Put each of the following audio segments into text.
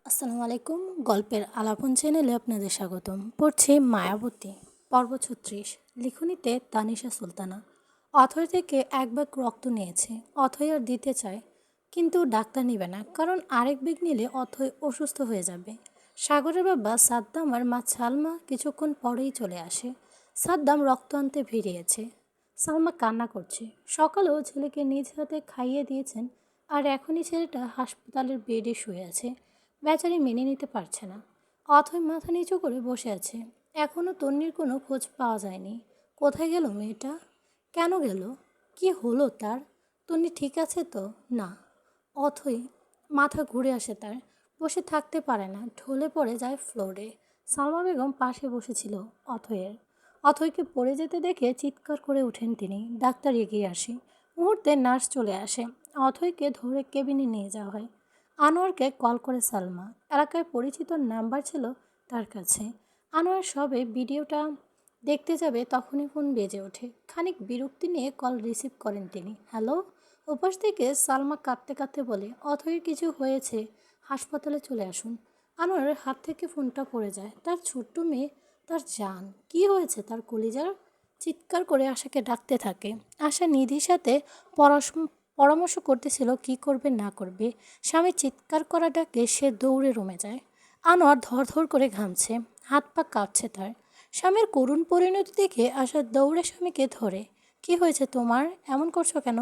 আসসালামু আলাইকুম। গল্পের আলাপন চ্যানেলে আপনাদের স্বাগতম। পড়ছে মায়াবতী, পর্ব ৩৬। লিখনীতে তানিশা সুলতানা। অথৈ থেকে এক ব্যাগ রক্ত নিয়েছে। অথৈ আর দিতে চায়, কিন্তু ডাক্তার নেবে না, কারণ আরেক ব্যাগ নিলে অথৈ অসুস্থ হয়ে যাবে। সাগরের বাবা সাদ্দাম আর মা সালমা কিছুক্ষণ পরেই চলে আসে। সাদ্দাম রক্ত আনতে ভিড়িয়েছে। সালমা কান্না করছে। সকালেও ছেলেকে নিজ হাতে খাইয়ে দিয়েছেন, আর এখনই ছেলেটা হাসপাতালের বেডে শুয়ে আছে। বেচারি মেনে নিতে পারছে না। অথৈ মাথা নিচু করে বসে আছে। এখনও তন্নির কোনো খোঁজ পাওয়া যায়নি। কোথায় গেল মেয়েটা? কেন গেল? কি হলো তার? তন্নি ঠিক আছে তো? না। অথৈ মাথা ঘুরে আসে তার। বসে থাকতে পারে না, ঢলে পড়ে যায় ফ্লোরে। সালমা বেগম পাশে বসেছিল অথৈয়ের। অথৈকে পড়ে যেতে দেখে চিৎকার করে ওঠেন তিনি। ডাক্তার এগিয়ে আসে। মুহূর্তে নার্স চলে আসে। অথৈকে ধরে কেবিনে নিয়ে যাওয়া হয়। আনোয়ারকে কল করে সালমা। এলাকায় পরিচিত নাম্বার ছিল তার কাছে। আনোয়ার সবে ভিডিওটা দেখতে যাবে তখনই ফোন বেজে ওঠে। খানিক বিরক্তি নিয়ে কল রিসিভ করেন তিনি। হ্যালো। ওপাশ থেকে সালমা কাঁদতে কাঁদতে বলে, অথৈর কিছু হয়েছে, হাসপাতালে চলে আসুন। আনোয়ারের হাত থেকে ফোনটা পড়ে যায়। তার ছোট্ট মেয়ে, তার জান। কি হয়েছে তার কলিজার? চিৎকার করে আশাকে ডাকতে থাকে। আশা নিধির সাথে পরামর্শ করতেছিল কি করবে না করবে। স্বামী চিৎকার করা ডাকে সে দৌড়ে রুমে যায়। আনোয়ার ধরধর করে ঘামছে, হাত পা কাঁপছে তার। স্বামীর করুণ পরিণতি দেখে আশা দৌড়ে স্বামীকে ধরে। কি হয়েছে তোমার? এমন করছো কেন?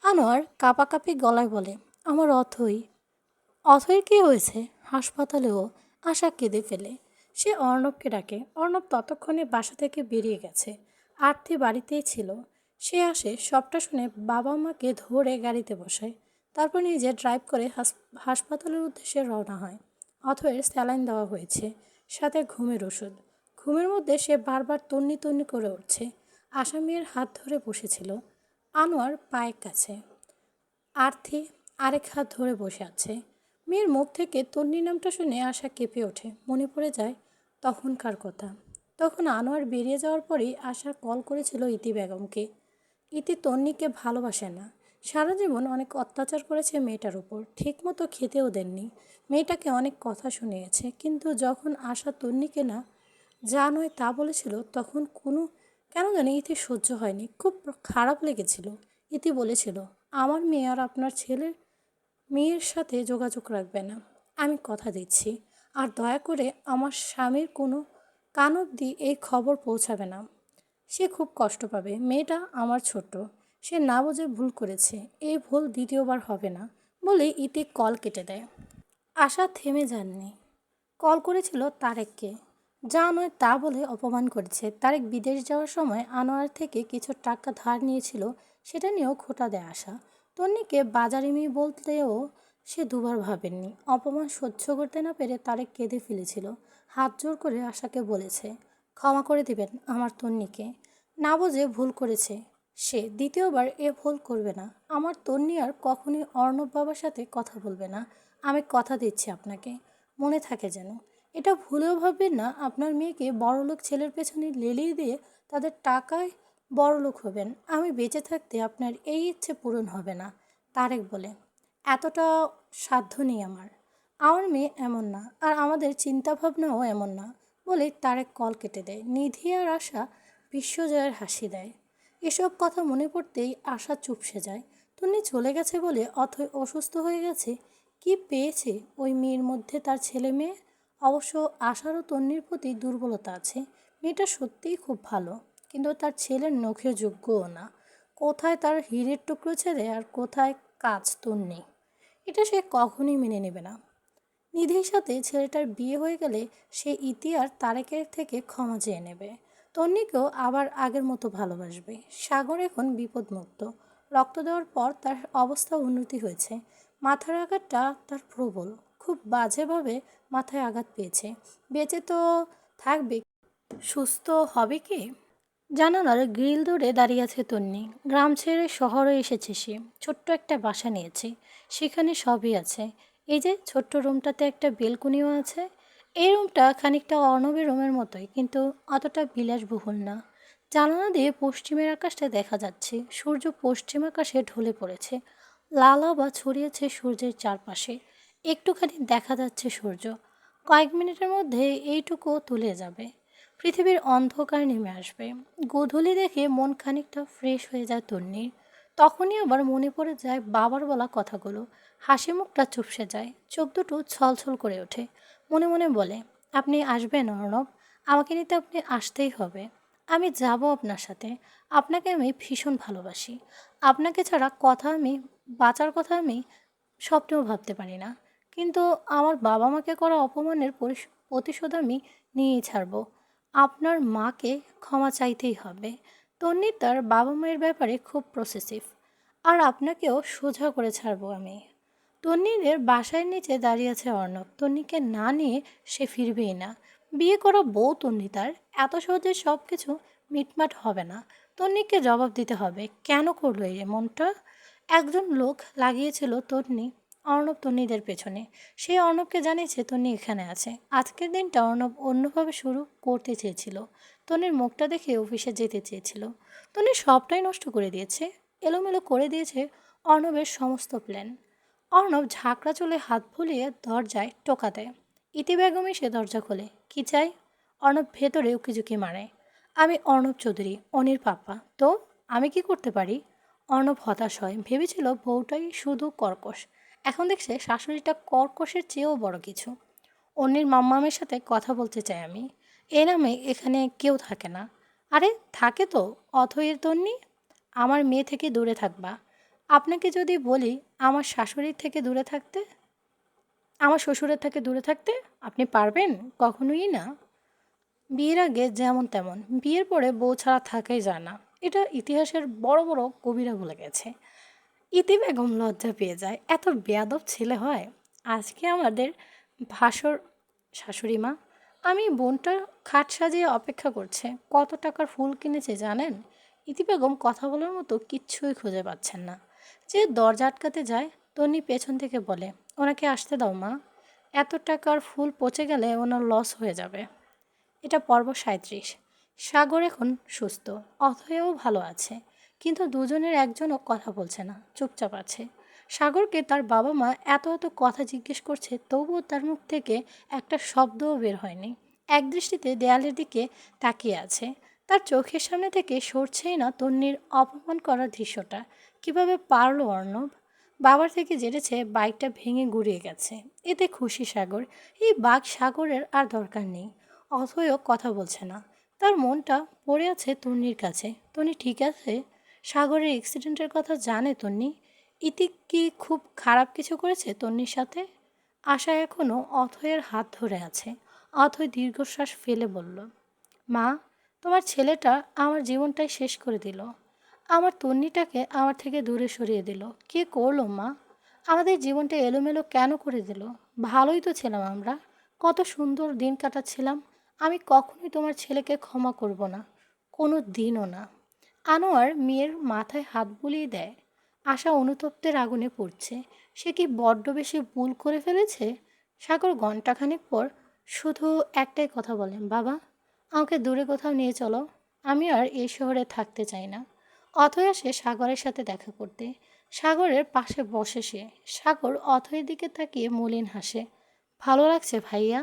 আনোয়ার কাঁপাকাঁপি গলায় বলে, আমার অথৈ। অথৈর কি হয়েছে? হাসপাতালেও। আশা কেঁদে ফেলে। সে অর্ণবকে ডাকে। অর্ণব ততক্ষণে বাসা থেকে বেরিয়ে গেছে। আরতি বাড়িতেই ছিল। সে আসে, সবটা শুনে বাবা মাকে ধরে গাড়িতে বসায়। তারপর নিজে ড্রাইভ করে হাসপাতালের উদ্দেশ্যে রওনা হয়। অথৈর স্যালাইন দেওয়া হয়েছে, সাথে ঘুমের ওষুধ। ঘুমের মধ্যে সে বারবার তন্নি তন্নি করে উঠছে। আশা মেয়ের হাত ধরে বসেছিল আনোয়ার পায়ের কাছে। আরতি আরেক হাত ধরে বসে আছে। মেয়ের মুখ থেকে তন্নি নামটা শুনে আশা কেঁপে ওঠে। মনে পড়ে যায় তখনকার কথা। তখন আনোয়ার বেরিয়ে যাওয়ার পরেই আশা কল করেছিল ইতি বেগমকে। ইতি তন্নিকে ভালোবাসে না। সারা জীবন অনেক অত্যাচার করেছে মেয়েটার উপর, ঠিকমতো খেতেও দেননি। মেয়েটাকে অনেক কথা শুনিয়েছে, কিন্তু যখন আশা তন্নিকে না যা নয় তা বলেছিল, তখন কেন জানি ইতি সহ্য হয়নি। খুব খারাপ লেগেছিল। ইতি বলেছিল, আমার মেয়ে আর আপনার মেয়ের সাথে যোগাযোগ রাখবে না, আমি কথা দিচ্ছি। আর দয়া করে আমার স্বামীর কোনো কান অবধি এই খবর পৌঁছাবে না। সে খুব কষ্ট পাবে। মেয়েটা আমার ছোট, সে না বুঝে ভুল করেছে। এই ভুল দ্বিতীয়বার হবে না বলে ইতি কল কেটে দেয়। আশা থেমে যাননি। কল করেছিল তারেককে। যা নয় তা বলে অপমান করেছে। তারেক বিদেশ যাওয়ার সময় আনোয়ার থেকে কিছু টাকা ধার নিয়েছিল, সেটা নিয়েও খোঁটা দেয় আশা। তন্নিকে বাজারে মেয়ে বলতেও সে দুবার ভাবেননি। অপমান সহ্য করতে না পেরে তারেক কেঁদে ফেলেছিল। হাত জোর করে আশাকে বলেছে, ক্ষমা করে দিবেন আমার তন্নিকে। না বুঝে ভুল করেছে সে, দ্বিতীয়বার এ ভুল করবে না। আমার তন্নি আর কখনোই অর্ণব বাবার সাথে কথা বলবে না। আমি কথা দিচ্ছি আপনাকে, মনে থাকে যেন। এটা ভুলেও ভাববেন না আপনার মেয়েকে বড়লোক ছেলের পেছনে লেলিয়ে দিয়ে তাদের টাকায় বড়লোক হবেন। আমি বেঁচে থাকতে আপনার এই ইচ্ছে পূরণ হবে না। তারেক বলে, এতটা সাধ্য নেই আমার। আমার মেয়ে এমন না, আর আমাদের চিন্তাভাবনাও এমন না বলে তারেক কল কেটে দেয়। নিধি আর আশা বিশ্বজয়ের হাসি দেয়। এসব কথা মনে পড়তেই আশা চুপসে যায়। তন্নি চলে গেছে বলে অথই অসুস্থ হয়ে গেছে। কি পেয়েছে ওই মেয়ের মধ্যে তার ছেলে মেয়ে? অবশ্য আশারও তন্নির প্রতি দুর্বলতা আছে। মেয়েটা সত্যিই খুব ভালো, কিন্তু তার ছেলের নখের যোগ্যও না। কোথায় তার হীরের টুকরো ছেলে আর কোথায় কাজ তন্নি, এটা সে কখনোই মেনে নেবে না। নিধির সাথে ছেলেটার বিয়ে হয়ে গেলে সে ইতি আর তারেকের থেকে ক্ষমা চেয়ে নেবে। তন্নিকেও আবার আগের মতো ভালোবাসবে। সাগর এখন বিপদমুক্ত। রক্ত দেওয়ার পর তার অবস্থা উন্নতি হয়েছে। মাথার আঘাতটা তার প্রবল, খুব বাজেভাবে মাথায় আঘাত পেয়েছে। বেঁচে তো থাকবে, সুস্থ হবে কি? জানালার গ্রিল ধরে দাঁড়িয়ে আছে তন্নি। গ্রাম ছেড়ে শহরে এসেছে সে। ছোট্ট একটা বাসা নিয়েছে, সেখানে সবই আছে। এই যে ছোট্ট রুমটাতে একটা বেলকুনিও আছে। এই রুমটা খানিকটা অর্ণবের রুমের মতোই, কিন্তু অতটা বিলাসবহুল না। জানালা দিয়ে পশ্চিমের আকাশটা দেখা যাচ্ছে। সূর্য পশ্চিম আকাশে ঢলে পড়েছে, লাল আভা ছড়িয়েছে সূর্যের চারপাশে। একটুখানি দেখা যাচ্ছে সূর্য। কয়েক মিনিটের মধ্যে এইটুকু তুলে যাবে। পৃথিবীর অন্ধকার নেমে আসবে। গোধূলি দেখে মন খানিকটা ফ্রেশ হয়ে যায় তন্নির। তখনই আবার মনে পড়ে যায় বাবার বলা কথাগুলো। হাসি মুখটা চুপসে যায়, চোখ দুটো ছলছল করে ওঠে। মনে মনে বলে, আপনি আসবেন অর্ণব, আমাকে নিতে আপনি আসতেই হবে। আমি যাব আপনার সাথে। আপনাকে আমি ভীষণ ভালোবাসি। আপনাকে ছাড়া বাঁচার কথা আমি স্বপ্নেও ভাবতে পারি না। কিন্তু আমার বাবা মাকে করা অপমানের প্রতিশোধ আমি নিয়েই ছাড়ব। আপনার মাকে ক্ষমা চাইতেই হবে। তন্নি তার বাবা মায়ের ব্যাপারে খুব প্রসেসিভ। আর আপনাকেও সোজা করে ছাড়বো আমি। তন্নিদের বাসায় নিচে দাঁড়িয়ে আছে অর্ণব। তন্নিকে না নিয়ে সে ফিরবেই না। বিয়ে করা বউ তন্নি তার, এত সহজে সব কিছু মিটমাট হবে না। তন্নিকে জবাব দিতে হবে, কেন করলো এই এমনটা। একজন লোক লাগিয়েছিল অর্ণব তন্নিদের পেছনে। সেই অর্ণবকে জানিয়েছে তন্নি এখানে আছে। আজকের দিনটা অর্ণব অন্যভাবে শুরু করতে চেয়েছিল। তন্নির মুখটা দেখে অফিসে যেতে চেয়েছিল। তন্নি সবটাই নষ্ট করে দিয়েছে, এলোমেলো করে দিয়েছে অর্ণবের সমস্ত প্ল্যান। অর্ণব ঝাঁকড়া চুলে হাত বুলিয়ে দরজায় টোকা দেয়। ইতি বেগম এসে দরজা খোলে। কি চাই? অর্ণব ভেতরে উকিঝুঁকি মারে। আমি অর্ণব চৌধুরী, অনির পাপা। তো আমি কি করতে পারি? অর্ণব হতাশ হয়। ভেবেছিল বউটাই শুধু কর্কশ, এখন দেখছে শাশুড়িটা কর্কশের চেয়েও বড় কিছু। অন্যের মাম্মামের সাথে কথা বলতে চাই আমি। এ নামে এখানে কেউ থাকে না। আরে থাকে তো, অথয়ের তন্নি। আমার মেয়ে থেকে দূরে থাকবা। আপনাকে যদি বলি আমার শাশুড়ির থেকে দূরে থাকতে, আমার শ্বশুরের থেকে দূরে থাকতে, আপনি পারবেন? কখনোই না। বিয়ের আগে যেমন তেমন, বিয়ের পরে বউ ছাড়া থাকাই যায় না। এটা ইতিহাসের বড় বড় কবিরা বলে গেছে। ইতি বেগম লজ্জা পেয়ে যায়। এত বেয়াদব ছেলে হয়। আজকে আমাদের ভাসর শাশুড়ি মা, আমি বোনটা খাট সাজিয়ে অপেক্ষা করছে। কত টাকার ফুল কিনেছে জানেন? ইতি বেগম কথা বলার মতো কিচ্ছুই খুঁজে পাচ্ছেন না। যে দরজা আটকাতে যায়, তন্নি পেছন থেকে বলে, ওনাকে আসতে দাও মা। এত টাকার ফুল পচে গেলে ওনার লস হয়ে যাবে। এটা পর্ব ৩৭। সাগর এখন সুস্থ, অথয়েও ভালো আছে। কিন্তু দুজনের একজনও কথা বলছে না, চুপচাপ আছে। সাগরকে তার বাবা মা এত এত কথা জিজ্ঞেস করছে, তবুও তার মুখ থেকে একটা শব্দও বের হয়নি। একদৃষ্টিতে দেয়ালের দিকে তাকিয়ে আছে। তার চোখের সামনে থেকে সরছেই না তন্নির অপমান করার দৃশ্যটা। কিভাবে পারলো অর্ণব? বাবার থেকে জেনেছে বাইকটা ভেঙে গুড়িয়ে গেছে। এতে খুশি সাগর। এই বাঘ সাগরের আর দরকার নেই। অথয়ও কথা বলছে না। তার মনটা পড়ে আছে তন্নির কাছে। তন্নি ঠিক আছে? সাগরের অ্যাক্সিডেন্টের কথা জানে তন্নি? ইতি কি খুব খারাপ কিছু করেছে তন্নির সাথে? আশা এখনও অথয়ের হাত ধরে আছে। অথয় দীর্ঘশ্বাস ফেলে বলল, মা, তোমার ছেলেটা আমার জীবনটাই শেষ করে দিল। আমার তন্নিটাকে আমার থেকে দূরে সরিয়ে দিল। কে করলো মা? আমাদের জীবনটা এলোমেলো কেন করে দিল? ভালোই তো ছিলাম আমরা, কত সুন্দর দিন কাটাচ্ছিলাম। আমি কখনোই তোমার ছেলেকে ক্ষমা করব না, কোনো দিনও না। আনোয়ার মেয়ের মাথায় হাত বুলিয়ে দেয়। আশা অনুতপ্তের আগুনে পড়ছে। সে কি বড্ড বেশি ভুল করে ফেলেছে? সাগর ঘণ্টাখানেক পর শুধু একটাই কথা বলেন, বাবা, আমাকে দূরে কোথাও নিয়ে চলো। আমি আর এই শহরে থাকতে চাই না। অথয় আসে সাগরের সাথে দেখা করতে। সাগরের পাশে বসে সে। সাগর অথয়ের দিকে তাকিয়ে মলিন হাসে। ভালো লাগছে ভাইয়া?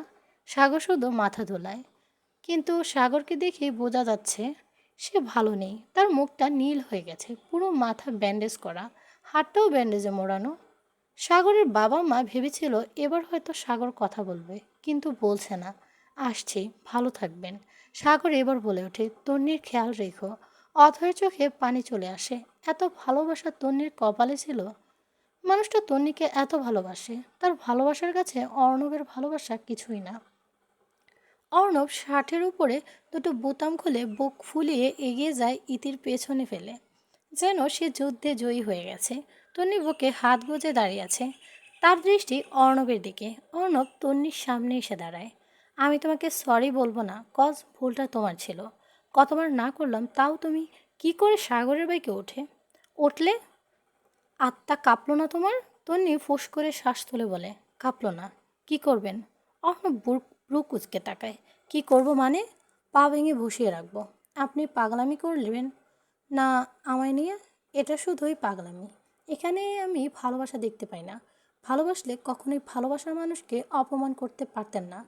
সাগর শুধু মাথা দোলায়। কিন্তু সাগরকে দেখেই বোঝা যাচ্ছে সে ভালো নেই। তার মুখটা নীল হয়ে গেছে, পুরো মাথা ব্যান্ডেজ করা, হাতটাও ব্যান্ডেজে মোড়ানো। সাগরের বাবা মা ভেবেছিল এবার হয়তো সাগর কথা বলবে, কিন্তু বলছে না। আসছি, ভালো থাকবেন। সাগর এবার বলে ওঠে, তন্নির খেয়াল রেখো। অথয়ের চোখে পানি চলে আসে। এত ভালোবাসা তন্নির কপালে ছিল? মানুষটা তন্নিকে এত ভালোবাসে, তার ভালোবাসার কাছে অর্ণবের ভালোবাসা কিছুই না। অর্ণব শার্টের উপরে দুটো বোতাম খুলে বুক ফুলিয়ে এগিয়ে যায় ইতির পেছনে ফেলে, যেন সে যুদ্ধে জয়ী হয়ে গেছে। তন্নি বুকে হাত গুজে দাঁড়িয়ে আছে, তার দৃষ্টি অর্ণবের দিকে। অর্ণব তন্নির সামনে এসে দাঁড়ায়। আমি তোমাকে সরি বলবো না, কজ ভুলটা তোমার ছিল। কতবার না করলাম, তাও তুমি কি করে সাগরের বাইকে উঠলে? আত্মা কাঁপলো না তোমার? তন্নি ফুঁস করে শ্বাস তুলে বলে, কাঁপলো না। কি করবেন? অর্ণব ব্রু কুচকে তাকায়। কি করব মানে? পা ভেঙে বসিয়ে রাখবো। আপনি পাগলামি করলেন না আমায় নিয়ে? এটা শুধুই পাগলামি। এখানে আমি ভালোবাসা দেখতে পাই না, ভালোবাসলে কখনোই ভালোবাসার মানুষকে অপমান করতে পারতেন না।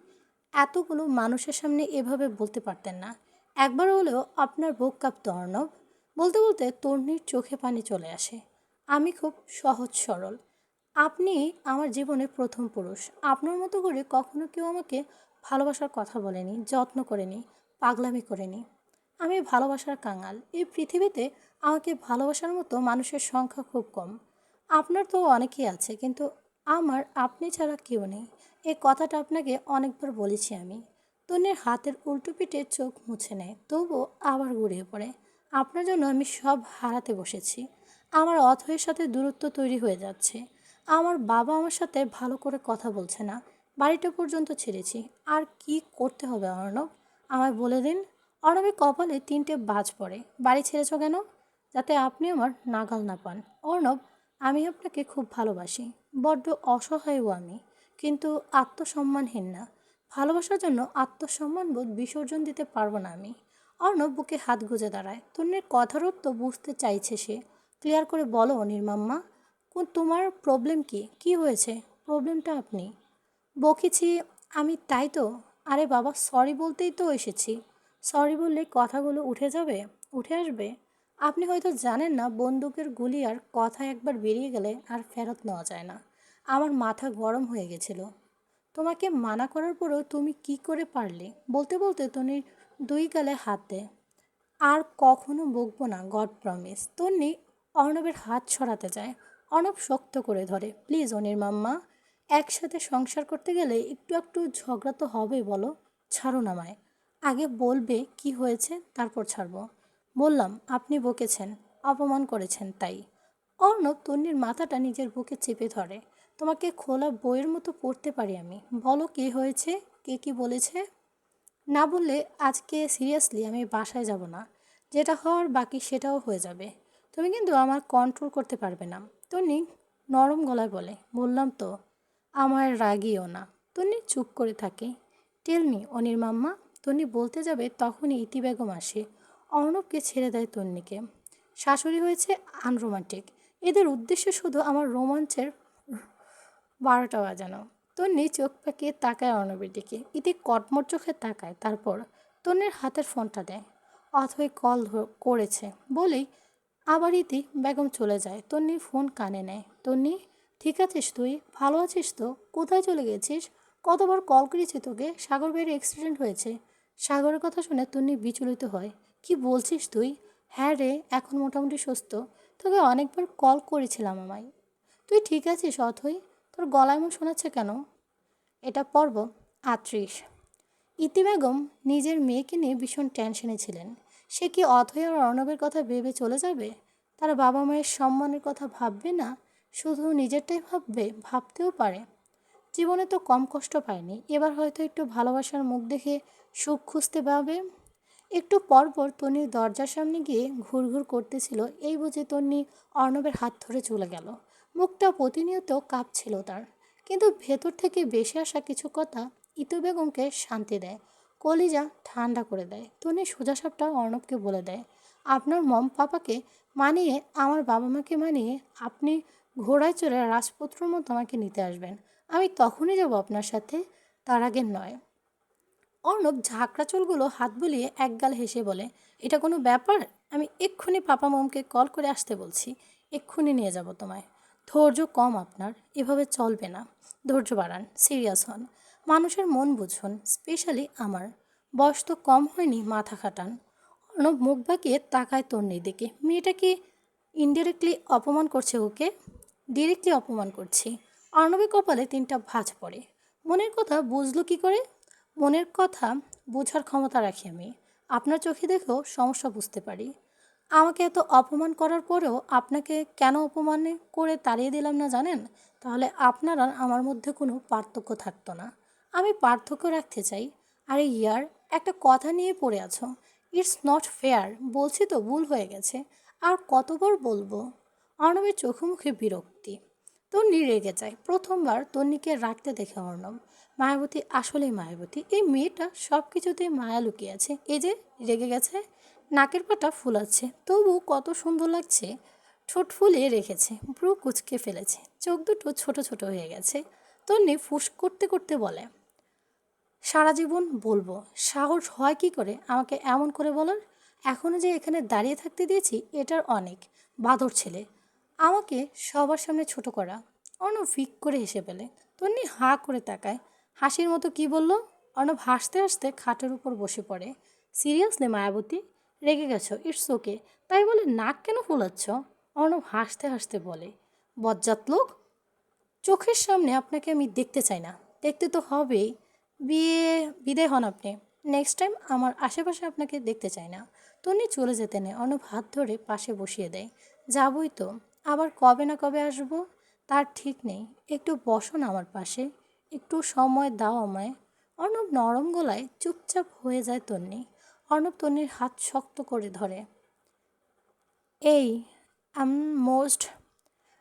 এতগুলো মানুষের সামনে এভাবে বলতে পারতেন না। একবার হলেও আপনার বুক কাঁপতো অর্ণব। বলতে বলতে তন্বীর চোখে পানি চলে আসে। আমি খুব সহজ সরল। আপনি আমার জীবনের প্রথম পুরুষ। আপনার মতো করে কখনো কেউ আমাকে ভালোবাসার কথা বলেনি, যত্ন করেনি, পাগলামি করেনি। আমি ভালোবাসার কাঙাল। এই পৃথিবীতে আমাকে ভালোবাসার মতো মানুষের সংখ্যা খুব কম। আপনার তো অনেকেই আছে, কিন্তু আমার আপনি ছাড়া কেউ নেই। এই কথাটা আপনাকে অনেকবার বলেছি আমি। তন্নির হাতের উল্টো পিঠে চোখ মুছে নেয়, তবুও আবার গড়িয়ে পড়ে। আপনার জন্য আমি সব হারাতে বসেছি। আমার অথয়ের সাথে দূরত্ব তৈরি হয়ে যাচ্ছে। আমার বাবা আমার সাথে ভালো করে কথা বলছে না। বাড়িটা পর্যন্ত ছেড়েছি। আর কি করতে হবে অর্ণব? আমায় বলে দিন। অর্ণবের কপালে 3টে বাজ পড়ে। বাড়ি ছেড়েছ কেন? যাতে আপনি আমার নাগাল না পান। অর্ণব, আমি আপনাকে খুব ভালোবাসি। বড্ড অসহায়ও আমি, কিন্তু আত্মসম্মানহীন না। ভালোবাসার জন্য আত্মসম্মানবোধ বিসর্জন দিতে পারবো না আমি। অর্ণব বুকে হাত গুজে দাঁড়ায়। তন্নির কথার অর্থ বুঝতে চাইছে সে। ক্লিয়ার করে বলো অনির্মাম্মা, তোমার প্রবলেম কি? কি হয়েছে? প্রবলেমটা আপনি। বকেছি আমি, তাই তো? আরে বাবা, সরি বলতেই তো এসেছি। সরি বললে কথাগুলো উঠে যাবে, উঠে আসবে। আপনি হয়তো জানেন না, বন্দুকের গুলি আর কথা একবার বেরিয়ে গেলে আর ফেরত নেওয়া যায় না। আমার মাথা গরম হয়ে গেছিল। তোমাকে মানা করার পরেও তুমি কি করে পারলে? বলতে বলতে তনির 2 গালে হাত দেয়। আর কখনো বকবো না, গড প্রমিস। তন্নি অর্ণবের হাত সরাতে যায়। অর্ণব শক্ত করে ধরে। প্লিজ অনির্মাম্মা, একসাথে সংসার করতে গেলে একটু একটু ঝগড়া তো হবেই, বলো। ছাড়ুন আমায়। আগে বলবে কি হয়েছে, তারপর ছাড়বো। বললাম আপনি বকেছেন, অপমান করেছেন, তাই। অর্ণব তন্নির মাথাটা নিজের বুকে চেপে ধরে। তোমাকে খোলা বইয়ের মতো পড়তে পারি আমি। বলো কি হয়েছে, কে কি বলেছে? না বললে আজকে সিরিয়াসলি আমি বাসায় যাব না। যেটা হওয়ার বাকি সেটাও হয়ে যাবে। তুমি কিন্তু আমার কন্ট্রোল করতে পারবে না। তন্নি নরম গলায় বলে। বললাম তো, আমার রাগিও না। তন্নি চুপ করে থাকে। Tell me অনির্মাম্মা। তন্নি বলতে যাবে তখনই ইতি বেগম আসে। অর্ণবকে ছেড়ে দেয় তন্নিকে। শাশুড়ি হয়েছে আনরোমান্টিক। এদের উদ্দেশ্য শুধু আমার রোমাঞ্চের 12টা বাজানো। তন্নি চোখ পাকিয়ে তাকায় অর্ণবের দিকে। ইতি কটমট চোখে তাকায়। তারপর তন্নির হাতের ফোনটা দেয়। অথই কল করেছে বলেই আবার ইতি বেগম চলে যায়। তন্নি ফোন কানে নেয়। তন্নি, ঠিক আছিস তুই? ভালো আছিস তো? কোথায় চলে গেছিস? কতবার কল করেছি তোকে। সাগর ভাইয়ের অ্যাক্সিডেন্ট হয়েছে। সাগরের কথা শুনে তন্নি বিচলিত হয়। কি বলছিস তুই? হ্যাঁ রে, এখন মোটামুটি সুস্থ। তোকে অনেকবার কল করেছিলাম আমায়। তুই ঠিক আছিস অথই? তোর গলা এমন শোনাচ্ছে কেন? এটা পর্ব 38। ইতি বেগম নিজের মেয়েকে নিয়ে ভীষণ টেনশনে ছিলেন। সে কি অথৈ আর অর্ণবের কথা ভেবে চলে যাবে? তার বাবা মায়ের সম্মানের কথা ভাববে না, শুধু নিজেরটাই ভাববে? ভাবতেও পারে। জীবনে তো কম কষ্ট পায়নি, এবার হয়তো একটু ভালোবাসার মুখ দেখে সুখ খুঁজতে পাবে। একটু পর পর তন্নির দরজার সামনে গিয়ে ঘুরঘুর করতেছিল। এই বুঝে তন্নি অর্ণবের হাত ধরে চলে গেল। মুখটা প্রতিনিয়ত কাঁপছিল তার, কিন্তু ভেতর থেকে বেশি আসা কিছু কথা ইতু বেগমকে শান্তি দেয়, কলিজা ঠান্ডা করে দেয়। তন্নি সোজাসাপটা অর্ণবকে বলে দেয়, আপনার মম পাপাকে মানিয়ে, আমার বাবা মাকে মানিয়ে আপনি ঘোড়ায় চড়ে রাজপুত্রর মতো আমাকে নিতে আসবেন। আমি তখনই যাব আপনার সাথে, তার আগে নয়। অর্ণব ঝাঁকড়া চুলগুলো হাত বুলিয়ে একগাল হেসে বলে, এটা কোনো ব্যাপার? আমি এক্ষুনি পাপা মমকে কল করে আসতে বলছি। এক্ষুনি নিয়ে যাব তোমায়। ধৈর্য কম আপনার, এভাবে চলবে না। ধৈর্য বাড়ান, সিরিয়াস হন, মানুষের মন বুঝুন, স্পেশালি আমার। বয়স তো কম হয়নি, মাথা খাটান। অর্ণব মুখ বাঁকিয়ে তাকায় তন্নির দিকে। মেয়েটা কি ইনডিরেক্টলি অপমান করছে ওকে? ডিরেক্টলি অপমান করছি। অর্ণবের কপালে 3টা ভাঁজ পড়ে। মনের কথা বুঝলো কি করে? মনের কথা বোঝার ক্ষমতা রাখি আমি। আপনার চোখে দেখেও সমস্যা বুঝতে পারি। আমাকে এত অপমান করার পরেও আপনাকে কেন অপমান করে তাড়িয়ে দিলাম না জানেন? তাহলে আপনার আর আমার মধ্যে কোনো পার্থক্য থাকতো না। আমি পার্থক্য রাখতে চাই। আরে ইয়ার, একটা কথা নিয়ে পড়ে আছো। It's not fair. বলছি তো ভুল হয়ে গেছে। আর কতবার বলবো? অর্ণবের চোখে মুখে বিরক্তি। তন্নি রেগে যায়। প্রথমবার তন্নিকে রাখতে দেখে অর্ণব। মায়াবতী আসলেই মায়াবতী। এই মেয়েটা সব কিছুতেই মায়া লুকিয়ে আছে। এই যে রেগে গেছে, নাকের পাটা ফুলাচ্ছে, তবু কত সুন্দর লাগছে। ঠোঁট ফুলিয়ে রেখেছে, ভ্রু কুঁচকে ফেলেছে, চোখ দুটো ছোট ছোট হয়ে গেছে। তন্নি ফুঁস করতে করতে বলে, সারা জীবন বলবো, সাহস হয় কি করে আমাকে এমন করে বলার? এখনও যে এখানে দাঁড়িয়ে থাকতে দিয়েছি এটার অনেক। বাঁদর ছেলে, আমাকে সবার সামনে ছোট করা। অর্ণব ফিক করে হেসে ফেলে। তন্নি হাঁ করে তাকায়, হাসির মতো কি বলল? অর্ণব হাসতে হাসতে খাটের উপর বসে পড়ে। সিরিয়াসলি মায়াবতী, রেগে গেছো? It's okay. তাই বলে নাক কেন ফুলাচ্ছ? অর্ণব হাসতে হাসতে বলে, বজ্জাত লোক, চোখের সামনে আপনাকে আমি দেখতে চাই না। দেখতে তো হবেই। বিয়ে বিদায় হন আপনি। নেক্সট টাইম আমার আশেপাশে আপনাকে দেখতে চাই না। তন্নি চলে যেতে নেয়, অর্ণব হাত ধরে পাশে বসিয়ে দেয়। যাবই তো, আবার কবে না কবে আসবো তার ঠিক নেই। একটু বসো না আমার পাশে, একটু সময় দাও আমায়। অর্ণব নরম গলায় চুপচাপ হয়ে যায় তন্নি। অর্ণব তন্নির হাত শক্ত করে ধরে। এই I'm most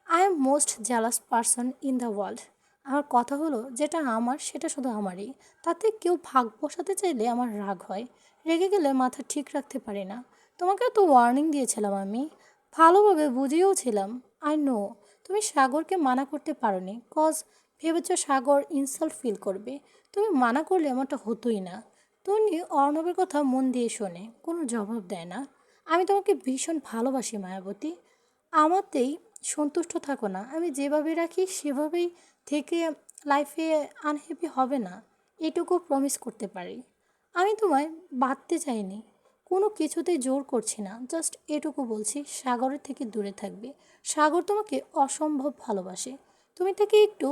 I am most jealous person in the world. আমার কথা হলো, যেটা আমার সেটা শুধু আমারই। তাতে কেউ ভাগ বসাতে চাইলে আমার রাগ হয়। রেগে গেলে মাথা ঠিক রাখতে পারি না। তোমাকে তো ওয়ার্নিং দিয়েছিলাম আমি, ভালোভাবে বুঝিয়েওছিলাম। আই নো তুমি সাগরকে মানা করতে পারোনি, কজ ভেবেছ সাগর ইনসাল্ট ফিল করবে। তুমি মানা করলে এমনটা হতোই না। তুমি অর্ণবের কথা মন দিয়ে শোনে, কোনো জবাব দেয় না। আমি তোমাকে ভীষণ ভালোবাসি মায়াবতী, আমাতেই সন্তুষ্ট থাকো না। আমি যেভাবে রাখি সেভাবেই থেকে লাইফে আনহ্যাপি হবে না, এটুকু প্রমিস করতে পারি। আমি তোমায় বাঁধতে চাইনি, কোনো কিছুতেই জোর করছি না, জাস্ট এটুকু বলছি, সাগরের থেকে দূরে থাকবে। সাগর তোমাকে অসম্ভব ভালোবাসে। তুমি তাকে একটু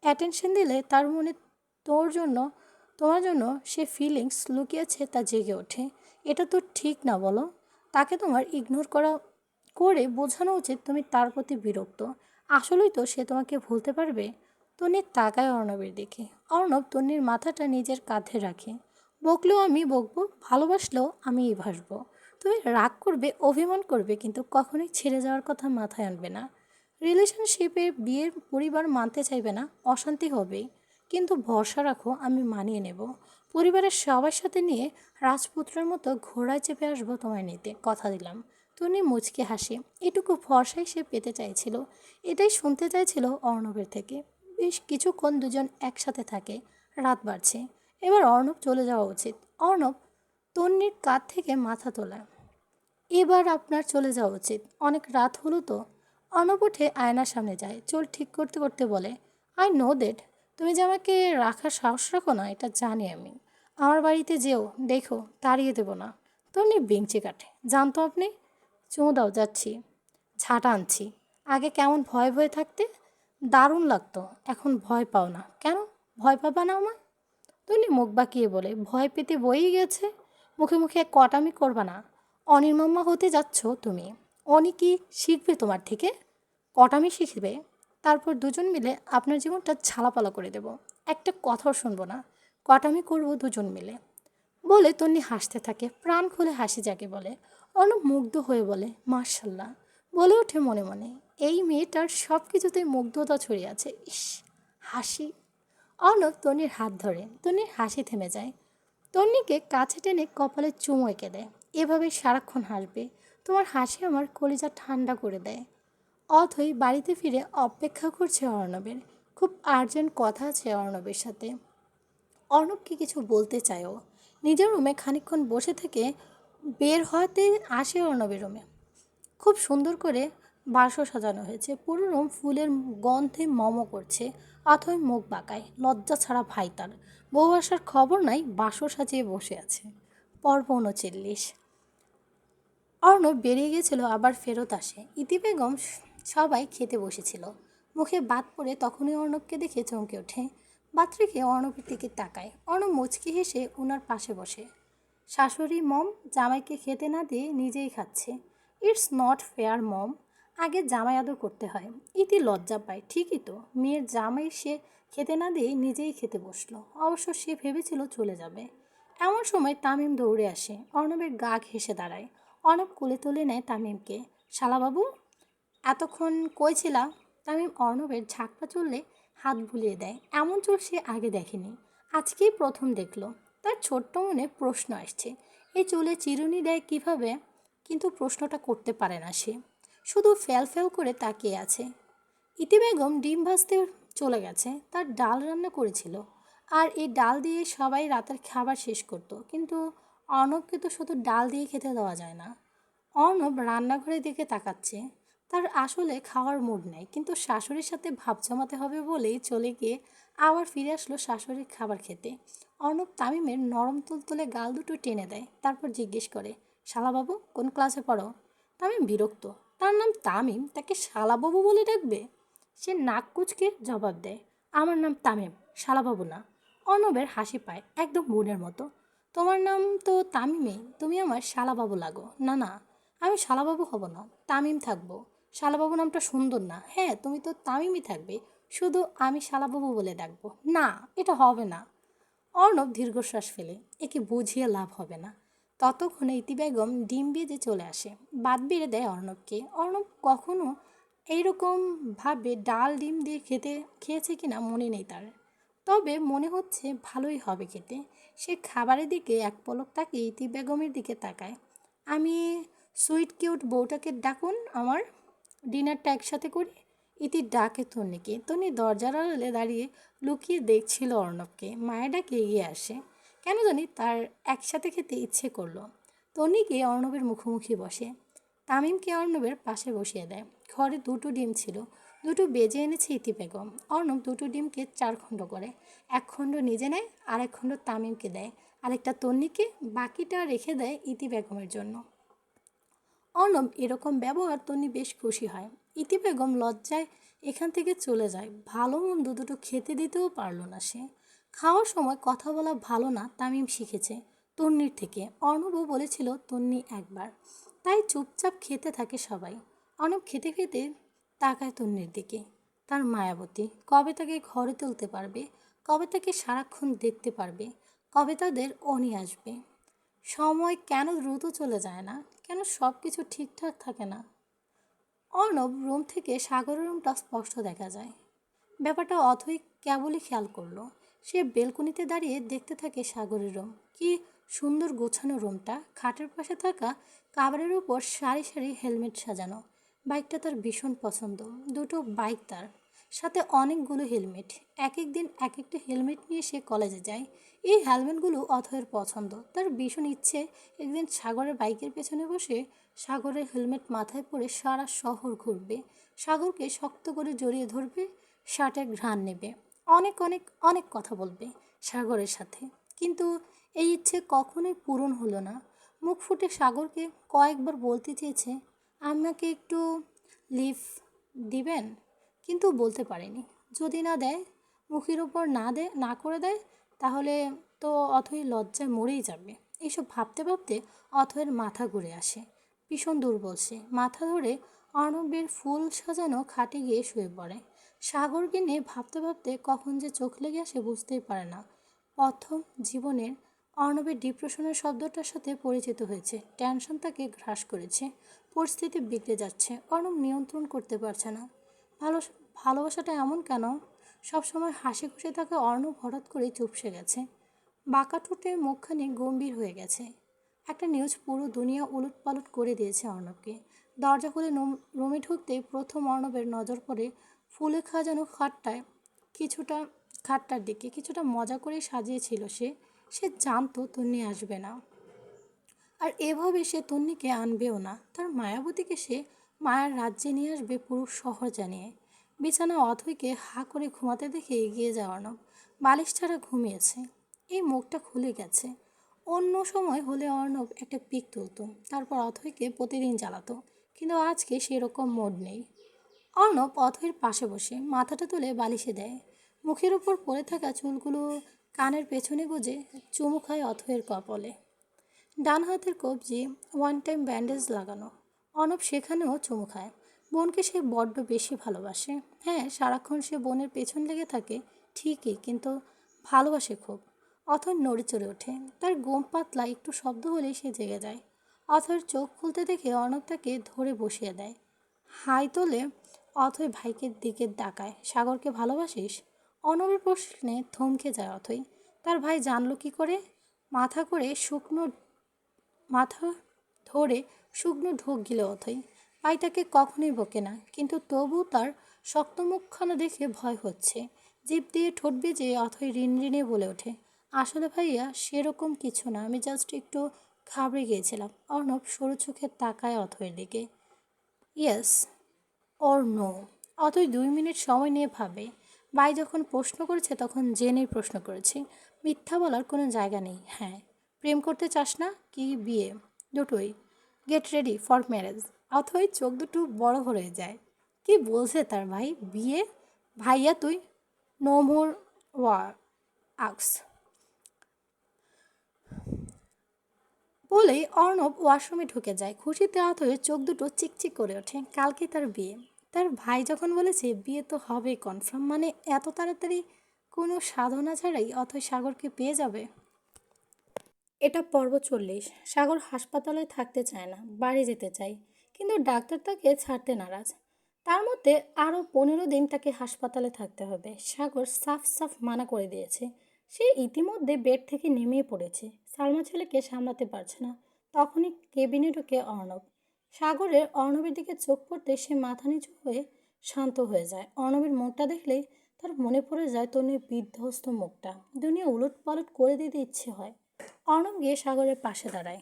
অ্যাটেনশন দিলে তার মনে তোর জন্য তোমার জন্য সে ফিলিংস লুকিয়েছে তা জেগে ওঠে। এটা তো ঠিক না বলো? তাকে তোমার ইগনোর করে বোঝানো উচিত তুমি তার প্রতি বিরক্ত। আসলেই তো সে তোমাকে ভুলতে পারবে? তন্নি তাকায় অর্ণবের দিকে। অর্ণব তন্নির মাথাটা নিজের কাঁধে রাখে। বকলেও আমি বকবো, ভালোবাসলেও আমিই ভাসবো। তুমি রাগ করবে, অভিমান করবে, কিন্তু কখনোই ছেড়ে যাওয়ার কথা মাথায় আনবে না। রিলেশনশিপে বিয়ের পরিবার মানতে চাইবে না, অশান্তি হবেই, কিন্তু ভরসা রাখো আমি মানিয়ে নেব। পরিবারের সবার সাথে নিয়ে রাজপুত্রের মতো ঘোড়ায় চেপে আসবো তোমায় নিতে, কথা দিলাম। টুনি মুচকে হাসে, এটুকু ভরসাই সে পেতে চাইছিল। এটাই শুনতে চাইছিল অর্ণবের থেকে। বেশ কিছুক্ষণ দুজন একসাথে থাকে। রাত বাড়ছে, এবার অর্ণব চলে যাওয়া উচিত। অর্ণব তন্নির কাঁধ থেকে মাথা তোলায়, এবার আপনার চলে যাওয়া উচিত, অনেক রাত হলো তো। অর্ণব উঠে আয়নার সামনে যায়, চুল ঠিক করতে করতে বলে, আই নো দ্যাট তুমি যে আমাকে রাখার সাহস রাখো না, এটা জানি আমি। আমার বাড়িতে যেও, দেখো তাড়িয়ে দেবো না। তন্নি বেঞ্চি কাটে, জানতো আপনি? চুমু দাও, যাচ্ছি। ঝাঁটা আনছি। আগে কেমন ভয় ভয়ে থাকতে, দারুণ লাগতো, এখন ভয় পাও না কেন? ভয় পাবা না আমায়? তন্নি মুখ বাঁকিয়ে বলে, ভয় পেতে বই গেছে। মুখে মুখে কটামি করবা না। অনির মাম্মা হতে যাচ্ছ তুমি, অনি কি শিখবে তোমার থেকে? কটামি শিখবে, তারপর দুজন মিলে আপনার জীবনটা ছালাপালা করে দেব। একটা কথাও শুনবো না, কটামি করবো দুজন মিলে। বলে তন্নি হাসতে থাকে, প্রাণ খুলে হাসি যাকে বলে। অর্ণব মুগ্ধ হয়ে বলে, মার্শাল্লাহ। বলে ওঠে মনে মনে, এই মেয়েটার সব কিছুতেই মুগ্ধতা ছড়িয়ে আছে। ইস, হাসি। অর্ণব তন্নির হাত ধরে, তন্নির হাসি থেমে যায়। তন্নিকে কাছে টেনে কপালে চুমু এঁকে দেয়। এভাবে সারাক্ষণ হাসবে, তোমার হাসি আমার কলিজা ঠান্ডা করে দেয়। অথই বাড়িতে ফিরে অপেক্ষা করছে অর্ণবের। খুব আর্জেন্ট কথা আছে অর্ণবের সাথে। অর্ণবকে কিছু বলতে চায়ও। নিজের রুমে খানিকক্ষণ বসে থেকে বের হতে আসে অর্ণবের রুমে। খুব সুন্দর করে বাসও সাজানো হয়েছে, পুরো রুম ফুলের গন্ধে করছে। অথই মুখ বাঁকায়, লজ্জা ছাড়া ভাই তার। বউ আসার খবর নাই, বাসও সাজিয়ে বসে আছে। পর্ব ৩৯। অর্ণব বেরিয়ে গেছিল, আবার ফেরত আসে। ইতি বেগম সবাই খেতে বসেছিল। মুখে বাত পড়ে তখনই অর্ণবকে দেখে চমকে ওঠে। বাত রেখে অর্ণবের দিকে তাকায়। অর্ণব মুচকি হেসে ওনার পাশে বসে। শাশুড়ি মম জামাইকে খেতে না দিয়ে নিজেই খাচ্ছে। ইটস নট ফেয়ার মম, আগে জামাই আদর করতে হয়। ইতি লজ্জা পায়, ঠিকই তো, মেয়ের জামাই সে খেতে না দিয়ে নিজেই খেতে বসলো। অবশ্য সে ভেবেছিল চলে যাবে। এমন সময় তামিম দৌড়ে আসে, অর্ণবের গা ঘেঁষে দাঁড়ায়। অর্ণব কোলে তুলে নেয় তামিমকে। শালাবাবু, এতক্ষণ কই ছিলা? তামিম অর্ণবের ঝাঁকপা চললে হাত বুলিয়ে দেয়। এমন চোখ সে আগে দেখেনি, আজকেই প্রথম দেখলো। তার ছোট্ট মনে প্রশ্ন আসছে, এই চুলে চিরুনি দেয় কিভাবে? কিন্তু প্রশ্নটা করতে পারে না সে। শুধু ফ্যাল ফ্যাল করে তাকিয়ে আছে। ইতি বেগম ডিম ভাজতে চলে গেছে, তার ডাল রান্না করেছিল। আর এই ডাল দিয়ে সবাই রাতের খাবার শেষ করতো, কিন্তু অর্ণবকে তো শুধু ডাল দিয়ে খেতে দেওয়া যায় না। অর্ণব রান্নাঘরের দিকে তাকাচ্ছে। তার আসলে খাওয়ার মুড নেই, কিন্তু শাশুড়ির সাথে ভাব জমাতে হবে বলেই চলে গিয়ে আবার ফিরে আসলো শাশুড়ির খাবার খেতে। অর্ণব তামিমের নরম তুলতুলে গাল দুটো টেনে দেয়, তারপর জিজ্ঞেস করে, শালাবাবু কোন ক্লাসে পড়ো? তামিম বিরক্ত, তার নাম তামিম, তাকে শালাবাবু বলে ডাকবে? সে নাক কুচকে জবাব দেয়, আমার নাম তামিম, শালাবাবু না। অর্ণবের হাসি পায়, একদম বোনের মতো। তোমার নাম তো তামিমে, তুমি আমার শালাবাবু লাগো। না না, আমি শালাবাবু হব না, তামিম থাকবো। শালাবাবু নামটা সুন্দর না? হ্যাঁ, তুমি তো তামিমই থাকবে, শুধু আমি শালাবাবু বলে ডাকবো। না, এটা হবে না। অর্ণব দীর্ঘশ্বাস ফেলে, একে বুঝিয়ে লাভ হবে না। ততক্ষণে ইতি বেগম ডিম ভেজে চলে আসে, বাদ বেড়ে দেয় অর্ণবকে। অর্ণব কখনো এইরকম ভাবে ডাল ডিম দিয়ে খেয়েছে কিনা মনে নেই তার, তবে মনে হচ্ছে ভালোই হবে খেতে। সে খাবারের দিকে এক পলক তাকিয়ে ইতি বেগমের দিকে তাকায়। আমি সুইট কিউট বউটাকে ডাকুন, আমার ডিনারটা একসাথে করি। ইতি ডাকে তন্নিকে। তন্নি দরজার আড়ালে দাঁড়িয়ে লুকিয়ে দেখছিল অর্ণবকে। মায়ের ডাকে এগিয়ে আসে, কেন জানি তার একসাথে খেতে ইচ্ছে করলো। তন্নিকে অর্ণবের মুখোমুখি বসে, তামিমকে অর্ণবের পাশে বসিয়ে দেয়। ঘরে দুটো ডিম ছিল, দুটো বেজে এনেছে ইতি বেগম। অর্ণব দুটো ডিমকে 4 খণ্ড করে, 1 খণ্ড নিজে নেয়, আর 1 খণ্ড তামিমকে দেয়, আরেকটা তন্নিকে, বাকিটা রেখে দেয় ইতি বেগমের জন্য। অর্ণব এরকম ব্যবহার তন্নি বেশ খুশি হয়। ইতি বেগম লজ্জায় এখান থেকে চলে যায়। ভালো মন্দ দুটো খেতে দিতেও পারলো না সে। খাওয়ার সময় কথা বলা ভালো না তামিম শিখেছে তন্নির থেকে। অর্ণবও বলেছিল তন্নি একবার, তাই চুপচাপ খেতে থাকে সবাই। অর্ণব খেতে খেতে তাকায় তন্নির দিকে। তার মায়াবতী, কবে তাকে ঘরে তুলতে পারবে, কবে তাকে সারাক্ষণ দেখতে পারবে, কবে তাদের অনি আসবে। সময় কেন দ্রুত চলে যায় না, কেন সব কিছু ঠিকঠাক থাকে না? অর্ণব রুম থেকে সাগরের রুমটা স্পষ্ট দেখা যায়। ব্যাপারটা অথই কেবলই খেয়াল করলো। সে বেলকনিতে দাঁড়িয়ে দেখতে থাকে সাগরের রুম। কি সুন্দর গোছানো রুমটা। খাটের পাশে থাকা কাভারের উপর সারি সারি হেলমেট সাজানো। বাইকটা তার ভীষণ পছন্দ। দুটো বাইক তার, সাথে অনেকগুলো হেলমেট। এক এক দিন এক একটা হেলমেট নিয়ে সে কলেজে যায়। এই হেলমেটগুলো অথয়ের পছন্দ। তার ভীষণ ইচ্ছে একদিন সাগরের বাইকের পেছনে বসে সাগরের হেলমেট মাথায় পরে সারা শহর ঘুরবে, সাগরকে শক্ত করে জড়িয়ে ধরবে, শার্টের ঘ্রাণ নেবে, অনেক অনেক অনেক কথা বলবে সাগরের সাথে। কিন্তু এই ইচ্ছে কখনোই পূরণ হলো না। মুখ ফুটে সাগরকে কয়েকবার বলতে চেয়েছে, আমাকে একটু লিভ দিবেন, কিন্তু বলতে পারেনি। যদি না দেয়, মুখের উপর না করে দেয়, তাহলে তো অথই লজ্জায় মরেই যাবে। এইসব ভাবতে ভাবতে অথয়ের মাথা ঘুরে আসে। ভীষণ দুর্বল সে। মাথা ধরে অর্ণবের ফুল সাজানো খাটে গিয়ে শুয়ে পড়ে। সাগরকে নিয়ে ভাবতে ভাবতে কখন যে চোখ লেগে আসে বুঝতেই পারে না। প্রথম জীবনের অর্ণবের ডিপ্রেশনের শব্দটার সাথে পরিচিত হয়েছে। টেনশন তাকে গ্রাস করেছে। পরিস্থিতি বিগড়ে যাচ্ছে, অর্ণব নিয়ন্ত্রণ করতে পারছে না। ভালো ভালোবাসাটা এমন কেন? সবসময় হাসি খুশি থাকা অর্ণব হঠাৎ করে চুপসে গেছে। বাঁকা ঠোঁটে মুখখানি গম্ভীর হয়ে গেছে। একটা নিউজ পুরো দুনিয়া উলটপালট করে দিয়েছে অর্ণবকে। দরজা খুলে রুমে ঢুকতেই প্রথম অর্ণবের নজর পড়ে ফুলে সাজানো কিছুটা খাটটার দিকে। কিছুটা মজা করে সাজিয়েছিল সে। সে জানতো তন্নি আসবে না, আর এভাবে সে তন্নিকে আনবেও না। তার মায়াবতীকে সে মায়ার রাজ্যে নিয়ে আসবে পুরো শহর জানিয়ে। বিছানা অথৈকে হা করে ঘুমাতে দেখে এগিয়ে যায় অর্ণব। বালিশ ছাড়া ঘুমিয়েছে, এই মুখটা খুলে গেছে। অন্য সময় হলে অর্ণব একটা পিক তুলতো, তারপর অথৈকে প্রতিদিন জ্বালাতো, কিন্তু আজকে সেরকম মোড নেই। অর্ণব অথৈর পাশে বসে মাথাটা তুলে বালিশে দেয়। মুখের উপর পড়ে থাকা চুলগুলো কানের পেছনে গুজে চুমু খায় অথৈর কপালে। ডান হাতের কবজি ওয়ান টাইম ব্যান্ডেজ লাগানো। অর্ণব সেখানেও চুমু খায়। বোনকে সে বড্ড বেশি ভালোবাসে। হ্যাঁ, সারাক্ষণ সে বোনের পেছন লেগে থাকে ঠিকই, কিন্তু ভালোবাসে খুব। অথর নড়ে চড়ে ওঠে, তার গোম পাতলা একটু শব্দ হলেই সে জেগে যায়। অথর চোখ খুলতে দেখে অর্ণব তাকে ধরে বসিয়ে দেয়। হাই তোলে। অথই ভাইকে দিকে তাকায়, সাগরকে ভালোবাসিস? অর্ণবের প্রশ্নে থমকে যায় অথই। তার ভাই জানলো কি করে? মাথা করে শুকনো মাথা ধরে শুকনো ঢোক গিলে অথই। ভাই তাকে কখনোই বকে না, কিন্তু তবু তার শক্ত মুখখানা দেখে ভয় হচ্ছে। জিভ দিয়ে ঠোঁট বেজে অথই রিনরিনে বলে ওঠে, আসলে ভাইয়া সেরকম কিছু না, আমি জাস্ট একটু ঘাবড়ে গিয়েছিলাম। অর্ণব সরু চোখে তাকায় অথয়ের দিকে। ইয়েস ওর নো। অতই 2 মিনিট সময় নিয়ে ভাবে। ভাই যখন প্রশ্ন করেছে তখন জেনেই প্রশ্ন করেছে, মিথ্যা বলার কোনো জায়গা নেই। হ্যাঁ, প্রেম করতে চাস না কি বিয়ে? দুটোই। Get ready for marriage. অথই চোখ দুটো বড় হয়ে যায়। কি বলছে তার ভাই? বিয়ে? ভাইয়া তুই নো মোর ওয়া আক্স বলেই অর্ণব ওয়াশরুমে ঢুকে যায়। খুশিতে অথয়ের চোখ দুটো চিকচিক করে ওঠে। কালকে তার বিয়ে। তার ভাই যখন বলেছে বিয়ে তো হবেই কনফার্ম, মানে এত তাড়াতাড়ি কোনো সাধনা ছাড়াই অথয় সাগরকে পেয়ে যাবে। এটা পর্ব 40। সাগর হাসপাতালে থাকতে চায় না, বাড়ি যেতে চায়, কিন্তু ডাক্তার তাকে ছাড়তে নারাজ। তার মধ্যে আরও 15 দিন তাকে হাসপাতালে থাকতে হবে। সাগর সাফ সাফ মানা করে দিয়েছে। সে ইতিমধ্যে বেড থেকে নেমেই পড়েছে। সালমা ছেলেকে সামলাতে পারছে না। তখনই কেবিনে ঢুকে অর্ণব। সাগরের অর্ণবের দিকে চোখ পড়তে সে মাথা নিচু হয়ে শান্ত হয়ে যায়। অর্ণবের মুখটা দেখলেই তার মনে পড়ে যায় তনুর বিধ্বস্ত মুখটা। দুনিয়া উলট পালট করে দিতে ইচ্ছে হয়। অর্ণব গিয়ে সাগরের পাশে দাঁড়ায়।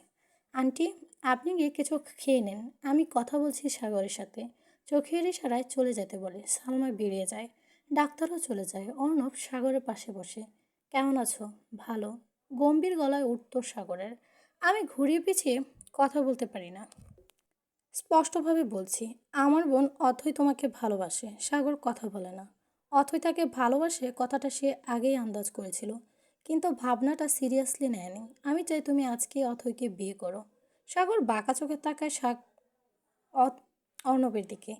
আন্টি, আপনি গিয়ে কিছু খেয়ে নেন, আমি কথা বলছি সাগরের সাথে। চোখের ইশারায় চলে যেতে বলে সালমা বেরিয়ে যায়। ডাক্তারও চলে যায়। অর্ণব সাগরের পাশে বসে। কেমন আছো? ভালো। গম্ভীর গলায় উত্তর সাগরের। আমি ঘুরিয়ে পিছিয়ে কথা বলতে পারি না। স্পষ্টভাবে বলছি, আমার বোন অথই তোমাকে ভালোবাসে। সাগর কথা বলে না। অথই তাকে ভালোবাসে কথাটা সে আগেই আন্দাজ করেছিল, কিন্তু ভাবনাটা সিরিয়াসলি নেয়নি। আমি চাই তুমি আজকে অথইকে বিয়ে করো। সাগর বাঁকা চোখে তাকায় অর্ণবের দিকে।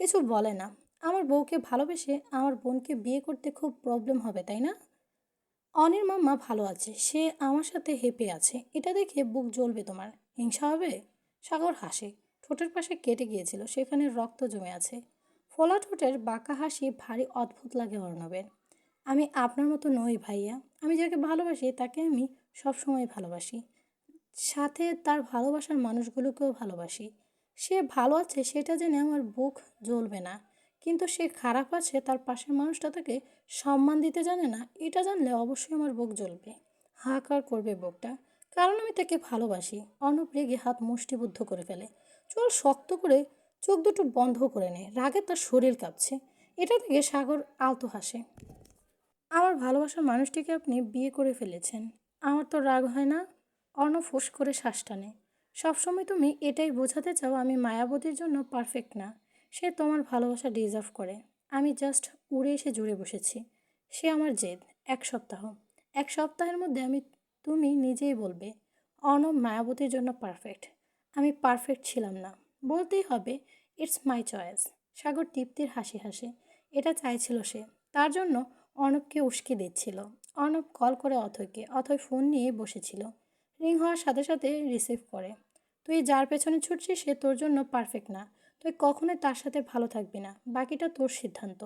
কিছু বলে না। আমার বউকে ভালোবেসে আমার বোনকে বিয়ে করতে খুব প্রবলেম হবে, তাই না? অনির মাম্মা ভালো আছে, সে আমার সাথে হেপে আছে, এটা দেখে বুক জ্বলবে তোমার? হিংসা হবে? সাগর হাসে। ঠোঁটের পাশে কেটে গিয়েছিল, সেখানে রক্ত জমে আছে। ফোলা ঠোঁটের বাঁকা হাসি ভারী অদ্ভুত লাগে অর্ণবের। আমি আপনার মতো নই ভাইয়া। আমি যাকে ভালোবাসি তাকে আমি সবসময় ভালোবাসি, সাথে তার ভালোবাসার মানুষগুলোকেও ভালোবাসি। সে ভালো আছে সেটা জেনে আমার বুক জ্বলবে না, কিন্তু সে খারাপ আছে তার পাশের মানুষটা তাকে সম্মান দিতে জানে না, এটা জানলে অবশ্যই আমার বুক জ্বলবে, হাহাকার করবে বুকটা। কারণ আমি তাকে ভালোবাসি। অর্ণব রেগে হাত মুষ্টিবদ্ধ করে ফেলে। চোখ শক্ত করে চোখ দুটো বন্ধ করে নেয়। রাগে তার শরীর কাঁপছে। এটা থেকে সাগর আলতো হাসে। আমার ভালোবাসার মানুষটিকে আপনি বিয়ে করে ফেলেছেন, আমার তো রাগ হয় না? অর্ণব ফোঁস করে শ্বাস টানে। সবসময় তুমি এটাই বোঝাতে চাও আমি মায়াবতীর জন্য পারফেক্ট না। সে তোমার ভালোবাসা ডিজার্ভ করে। আমি জাস্ট উড়ে এসে জুড়ে বসেছি। সে আমার জেদ। 1 সপ্তাহ। 1 সপ্তাহের মধ্যে তুমি নিজেই বলবে অর্ণব মায়াবতীর জন্য পারফেক্ট। আমি পারফেক্ট ছিলাম না, বলতেই হবে ইটস মাই চয়েস। সাগর তৃপ্তির হাসি হাসে। এটা চাইছিল সে। তার জন্য অর্ণবকে উস্কে দিচ্ছিল। অর্ণব কল করে অথয়কে। অথয় ফোন নিয়ে বসেছিল। রিং হওয়ার সাথে সাথে রিসিভ করে। তুই যার পেছনে ছুটছিস সে তোর জন্য পারফেক্ট না। তুই কখনোই তার সাথে ভালো থাকবি না, বাকিটা তোর সিদ্ধান্ত।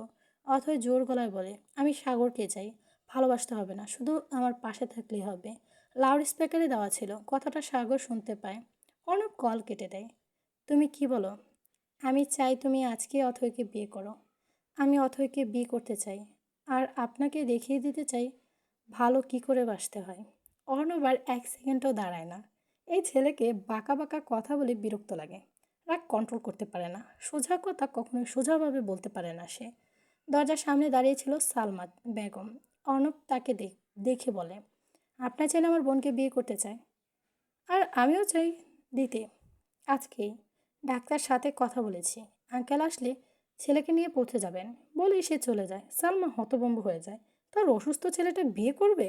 অথয় জোর গলায় বলে, আমি সাগরকে চাই। ভালোবাসতে হবে না, শুধু আমার পাশে থাকলেই হবে। লাউড স্পিকারে দেওয়া ছিল, কথাটা সাগর শুনতে পায়। অর্ণব কল কেটে দেয়। তুমি কি বলো? আমি চাই তুমি আজকে অথয়কে বিয়ে করো। আমি অথয়কে বিয়ে করতে চাই, আর আপনাকে দেখিয়ে দিতে চাই ভালো কি করে বাসতে হয়। অর্ণব আর 1 সেকেন্ডও দাঁড়ায় না। এই ছেলেকে বাঁকা বাঁকা কথা বলে বিরক্ত লাগে। রাগ কন্ট্রোল করতে পারে না। সোজা কথা কখনোই সোজাভাবে বলতে পারে না সে। দরজার সামনে দাঁড়িয়েছিল সালমা বেগম। অর্ণব তাকে দেখে বলে, আপনার ছেলে আমার বোনকে বিয়ে করতে চায়, আর আমিও চাই দিতে। আজকেই ডাক্তার সাথে কথা বলেছি, আঙ্কেল আসলে ছেলেকে নিয়ে পৌঁছে যাবেন বলেই সে চলে যায়। সালমা হতভম্ব হয়ে যায়। তার অসুস্থ ছেলেটা বিয়ে করবে?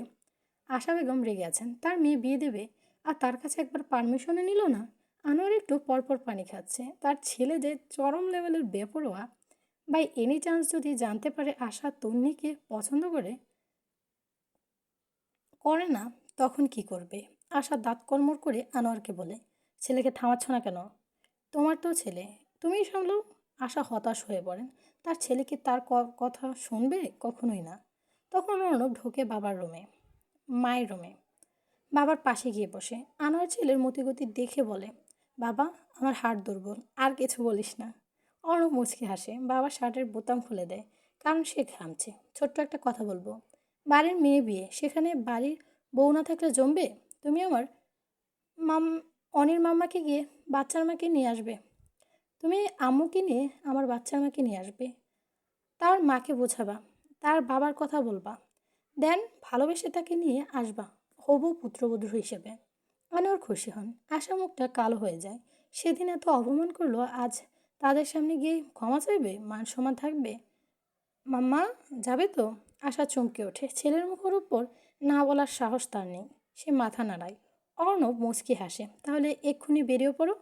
আশা বেগম রেগে আছেন, তার মেয়ে বিয়ে দেবে আর তার কাছে একবার পারমিশনে নিল না। আনোয়ার একটু পরপর পানি খাচ্ছে। তার ছেলে যে চরম লেভেলের বেপরোয়া। বাই এনি চান্স যদি জানতে পারে আশা তন্নিকে পছন্দ করে না, তখন কি করবে? আশা দাঁত কর্মর করে আনোয়ারকে বলে, ছেলেকে থামাচ্ছ না কেন? তোমার তো ছেলে, তুমিই সামলাও। আশা হতাশ হয়ে পড়েন। তার ছেলে কি তার কথা শুনবে? কখনোই না। তখন অর্ণব ঢোকে বাবার রুমে, মায়ের রুমে। বাবার পাশে গিয়ে বসে। আনোয়ার ছেলের মতিগতি দেখে বলে, বাবা, আমার হাড় দুর্বল, আর কিছু বলিস না। অর্ণব মুচকি হাসে, বাবা শার্টের বোতাম খুলে দেয়, কারণ সে ঘামছে। ছোট্ট একটা কথা বলবো। বাড়ির মেয়ে বিয়ে, সেখানে বাড়ির বউ না থাকলে জমবে? তুমি আমার মাম অনির মাম্মাকে গিয়ে বাচ্চার মাকে নিয়ে আসবে। তুমি আম্মুকে নিয়ে আমার বাচ্চার মাকে নিয়ে আসবে। তার মাকে বোঝাবা, তার বাবার কথা বলবা, দেন ভালোবেসে তাকে নিয়ে আসবা হবু পুত্রবধূ হিসেবে। অনেক খুশি হন। আশা মুখটা কালো হয়ে যায়। সেদিন এত অপমান করলো, আজ তাদের সামনে গিয়ে ক্ষমা চাইবে? মান সম্মান থাকবে? মাম্মা, যাবে তো? আশা চমকে ওঠে। ছেলের মুখের উপর না বলার সাহস তার নেই। সে মাথা নাড়ায়। অর্ণব মুচকি হাসে। তাহলে এক্ষুনি বেরিয়ে পড়ো,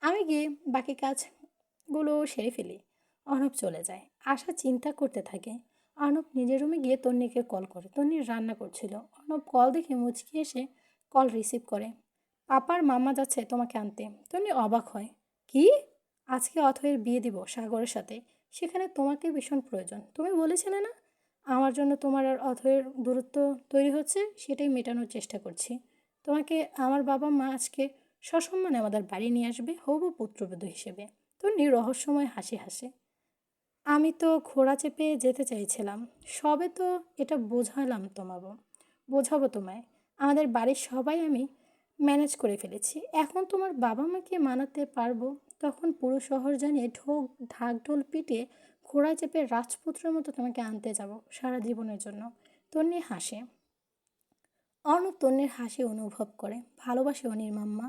আমি গিয়ে বাকি কাজগুলো সেরে ফেলি। অর্ণব চলে যায়। আশা চিন্তা করতে থাকে। অর্ণব নিজের রুমে গিয়ে তন্নিকে কল করে। তন্নি রান্না করছিল। অর্ণব কল দেখে মুচকি এসে কল রিসিভ করে। পাপার মাম্মা যাচ্ছে তোমাকে আনতে। তন্নি অবাক হয়। কি? আজকে অথয়ের বিয়ে দিব সাগরের সাথে, সেখানে তোমাকে ভীষণ প্রয়োজন। তুমি বলেছিলে না আমার জন্য তোমার আর অথয়ের দূরত্ব তৈরি হচ্ছে, সেটাই মেটানোর চেষ্টা করছি। তোমাকে আমার বাবা মা আজকে সসম্মানে আমাদের বাড়ি নিয়ে আসবে হবু পুত্রবধূ হিসেবে। তন্নি রহস্যময় হাসি হাসে। আমি তো ঘোড়া চেপে যেতে চাইছিলাম, সবে তো এটা বোঝাবো তোমায়। আমাদের বাড়ির সবাই আমি ম্যানেজ করে ফেলেছি। এখন তোমার বাবা মাকে মানাতে পারবো, তখন পুরো শহর জানিয়ে ঢাকঢোল পিটিয়ে ঘোড়া চেপে রাজপুত্রের মতো তোমাকে আনতে যাব সারা জীবনের জন্য। তন্নি হাসে। অর্ণব তন্নির হাসি অনুভব করে। ভালোবাসি অনির মাম্মা।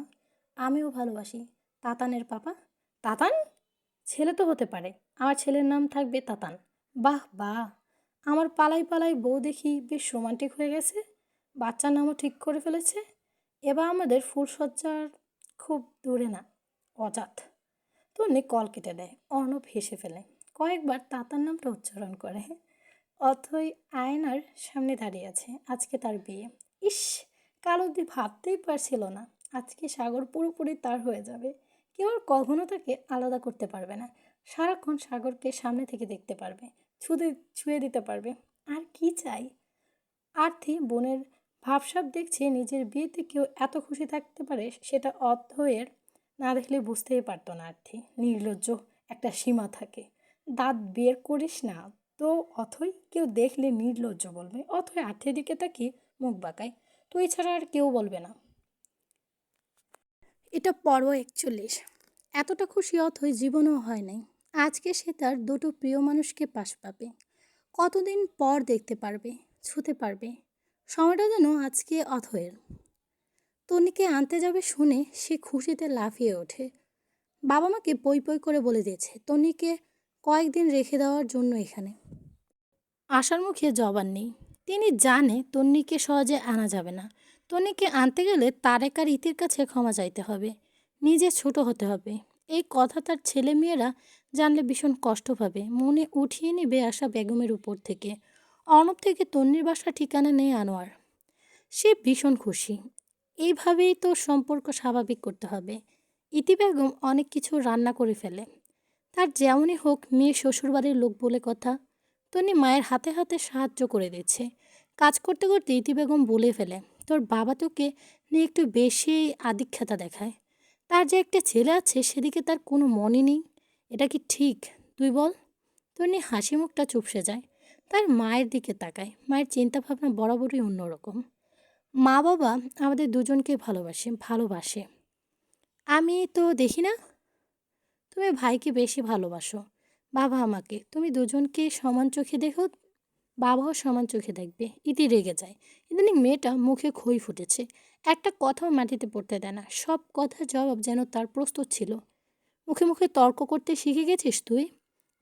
আমিও ভালোবাসি তাতানের পাপা। তাতান? ছেলে তো হতে পারে, আমার ছেলের নাম থাকবে তাতান। বাহ বাহ, আমার পালাই পালাই বউ দেখি বেশ রোমান্টিক হয়ে গেছে। বাচ্চার নামও ঠিক করে ফেলেছে। এবার আমাদের ফুলসজ্জার খুব দূরে না, অজাত। তন্নি কল কেটে দেয়। অর্ণব হেসে ফেলে, কয়েকবার তাতার নামটা উচ্চারণ করে। অথই আয়নার সামনে দাঁড়িয়ে আছে। আজকে তার বিয়ে। ইস, কাল অবধি ভাবতেই পারছিল না আজকে সাগর পুরোপুরি তার হয়ে যাবে। কেউ আর কখনো তাকে আলাদা করতে পারবে না। সারাক্ষণ সাগরকে সামনে থেকে দেখতে পারবে, ছুঁয়ে ছুঁয়ে দিতে পারবে। আর কি চাই? আরতি বোনের ভাবসাব দেখছে, নিজের বিয়েতে কেউ এত খুশি থাকতে পারে সেটা অথয়ের না দেখলে বুঝতেই পারতো না। আরতি নির্লজ্জ, একটা সীমা থাকে। দাঁত বের করিস না তো অথই, কেউ দেখলে নির্লজ্জ বলবে। অথই আর্থের দিকে তাকিয়ে মুখ বাঁকায়। তুই ছাড়া আর কেউ বলবে না। এটা পর্ব 41। এতটা খুশি অথই জীবনেও হয় নাই। আজকে সে তার দুটো প্রিয় মানুষকে পাশ পাবে, কতদিন পর দেখতে পারবে, ছুতে পারবে। সময়টা যেন আজকে অথয়ের। তনিকে আনতে যাবে শুনে সে খুশিতে লাফিয়ে ওঠে। বাবা মাকে পই পই করে বলে দিয়েছে তনিকে কয়েকদিন রেখে দেওয়ার জন্য এখানে। আশার মুখে জবান নেই। তিনি জানে তন্নিকে সহজে আনা যাবে না। তন্নিকে আনতে গেলে তারেক আর ইতির কাছে ক্ষমা চাইতে হবে, নিজে ছোট হতে হবে। এই কথা তার ছেলে মেয়েরা জানলে ভীষণ কষ্ট পাবে। মনে উঠিয়ে নেবে আশা বেগমের উপর থেকে। অর্ণব থেকে তন্নির বাসা ঠিকানা নেই আনোয়ার। সে ভীষণ খুশি। এইভাবেই তো সম্পর্ক স্বাভাবিক করতে হবে। ইতি বেগম অনেক কিছু রান্না করে ফেলে। তার যেমনই হোক মেয়ে শ্বশুরবাড়ির লোক বলে কথা। তনি মায়ের হাতে হাতে সাহায্য করে দিচ্ছে। কাজ করতে করতে ইতি বেগম বলে ফেলে, তোর বাবা তোকে নিয়ে একটু বেশি আদিক্ষেতা দেখায়। তার যে একটা ছেলে আছে সেদিকে তার কোনো মনই নেই। এটা কি ঠিক তুই বল? তনি হাসি মুখটা চুপসে যায়। তার মায়ের দিকে তাকায়। মায়ের চিন্তাভাবনা বরাবরই অন্যরকম। মা বাবা আমাদের দুজনকে ভালোবাসে। আমি তো দেখি না। তুমি ভাইকে বেশি ভালোবাসো, বাবা আমাকে। তুমি দুজনকে সমান চোখে দেখো, বাবাও সমান চোখে দেখবে। ইতি রেগে যায়। ইদানিং মেয়েটা মুখে খই ফুটেছে, একটা কথাও মাটিতে পড়তে দেয় না। সব কথার জবাব যেন তার প্রস্তুত ছিল। মুখে মুখে তর্ক করতে শিখে গেছিস তুই?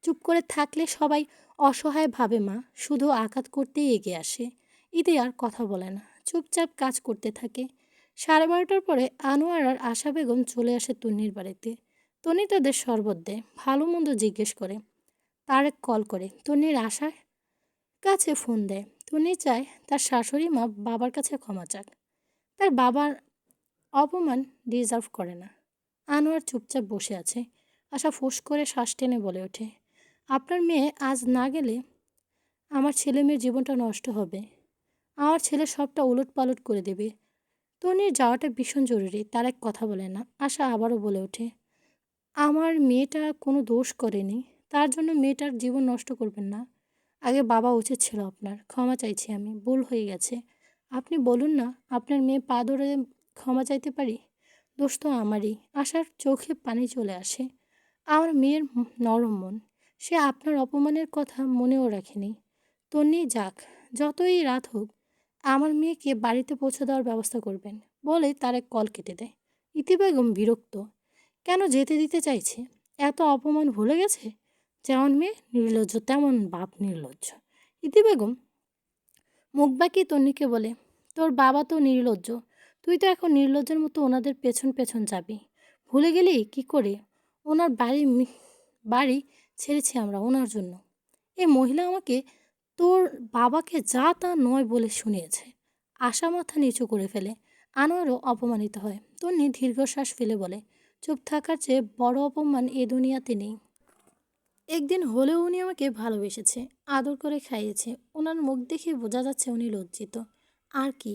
চুপ করে থাকলে সবাই অসহায় ভাবে মা, শুধু আঘাত করতেই এগিয়ে আসে। ইতি আর কথা বলে না, চুপচাপ কাজ করতে থাকে। 12:30টার পরে আনোয়ার আর আশা বেগম চলে আসে তন্নির বাড়িতে। তন্নি তাদের শরবত দেয়, ভালো মন্দ জিজ্ঞেস করে। তারেক কল করে তন্নির আশার কাছে ফোন দেয়। তন্নি চায় তার শাশুড়ি মা বাবার কাছে ক্ষমা চাক। তার বাবার অপমান ডিজার্ভ করে না। আনোয়ার চুপচাপ বসে আছে। আশা ফোঁস করে শ্বাস টেনে বলে ওঠে, আপনার মেয়ে আজ না গেলে আমার ছেলে মেয়ের জীবনটা নষ্ট হবে। আমার ছেলে সবটা উলট পালট করে দেবে। তন্নির যাওয়াটা ভীষণ জরুরি, তার এক কথা বলে না। আশা আবারও বলে ওঠে, আমার মেয়েটা কোনো দোষ করেনি, তার জন্য মেয়েটার জীবন নষ্ট করবেন না। আগে বাবা উচিত ছিল আপনার, ক্ষমা চাইছি আমি, ভুল হয়ে গেছে। আপনি বলুন না, আপনার মেয়ে পা ধরে ক্ষমা চাইতে পারি? দোষ তো আমারই। আশার চোখে পানি চলে আসে। আমার মেয়ের নরম মন, সে আপনার অপমানের কথা মনেও রাখেনি। তন্নি যাক, যতই রাত হোক, আমার মেয়েকে বাড়িতে পৌঁছে দেওয়ার ব্যবস্থা করবেন বলে তার এক কল কেটে দেয়। ইতি বেগম বিরক্ত, কেন যেতে দিতে চাইছে? এত অপমান ভুলে গেছে? যেমন মেয়ে নির্লজ্জ তেমন বাপ নির্লজ্জ। ইতি বেগম মুখ বাঁকিয়ে তন্নিকে বলে, তোর বাবা তো নির্লজ্জ, তুই তো এখন নির্লজ্জের মতো ওনাদের পেছন পেছন যাবি। ভুলে গেলি কি করে? ওনার বাড়ি ছেড়েছি আমরা ওনার জন্য। এ মহিলা আমাকে তোর বাবাকে যা তা নয় বলে শুনিয়েছে। আশা মাথা নিচু করে ফেলে। আনোয়ারও অপমানিত হয়। তন্নি দীর্ঘশ্বাস ফেলে বলে, চুপ থাকার চেয়ে বড় অপমান এ দুনিয়াতে নেই। একদিন হলেও উনি আমাকে ভালোবেসেছে, আদর করে খাইয়েছে। ওনার মুখ দেখে বোঝা যাচ্ছে উনি লজ্জিত। আর কি,